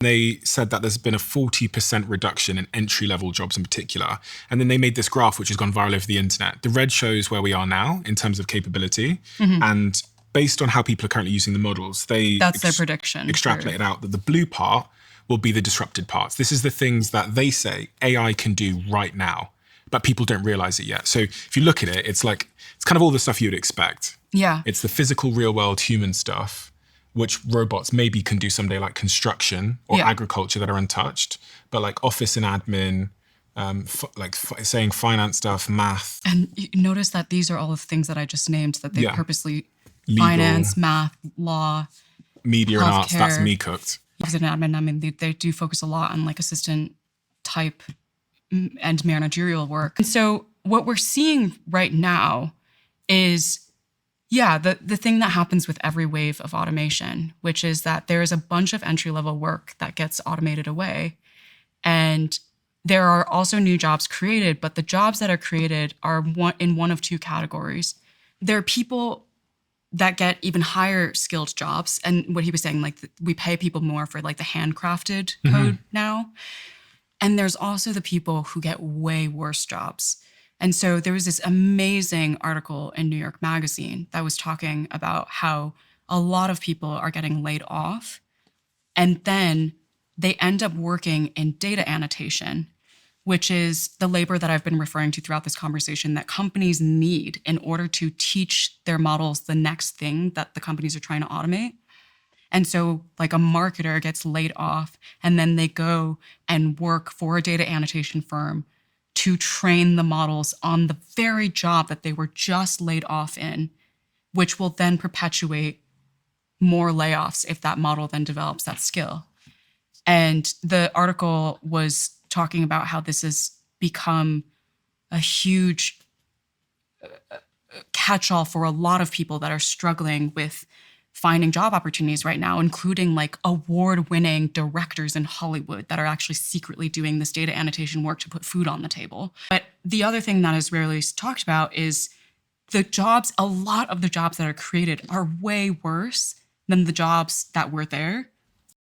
They said that there's been a 40% reduction in entry-level jobs in particular. And then they made this graph, which has gone viral over the internet. The red shows where we are now in terms of capability. And based on how people are currently using the models, that's their prediction. Extrapolated out that the blue part will be the disrupted parts. This is the things that they say AI can do right now, but people don't realize it yet. So if you look at it, it's kind of all the stuff you'd expect. Yeah. It's the physical, real world human stuff, which robots maybe can do someday, like construction or agriculture that are untouched, but like office and admin, saying finance stuff, math. And you notice that these are all the things that I just named that they purposely Legal, finance, math, law, media and arts. healthcare. That's me cooked. Office and admin, I mean, they do focus a lot on like assistant type and managerial work. And so what we're seeing right now is the thing that happens with every wave of automation, which is that there is a bunch of entry-level work that gets automated away. And there are also new jobs created, but the jobs that are created are in one of two categories. There are people that get even higher skilled jobs. And what he was saying, like we pay people more for like the handcrafted code now. And there's also the people who get way worse jobs. And so there was this amazing article in New York Magazine that was talking about how a lot of people are getting laid off and then they end up working in data annotation, which is the labor that I've been referring to throughout this conversation that companies need in order to teach their models the next thing that the companies are trying to automate. And so like a marketer gets laid off and then they go and work for a data annotation firm to train the models on the very job that they were just laid off in, which will then perpetuate more layoffs if that model then develops that skill. And the article was talking about how this has become a huge catch-all for a lot of people that are struggling with finding job opportunities right now, including like award-winning directors in Hollywood that are actually secretly doing this data annotation work to put food on the table. But the other thing that is rarely talked about is a lot of the jobs that are created are way worse than the jobs that were there.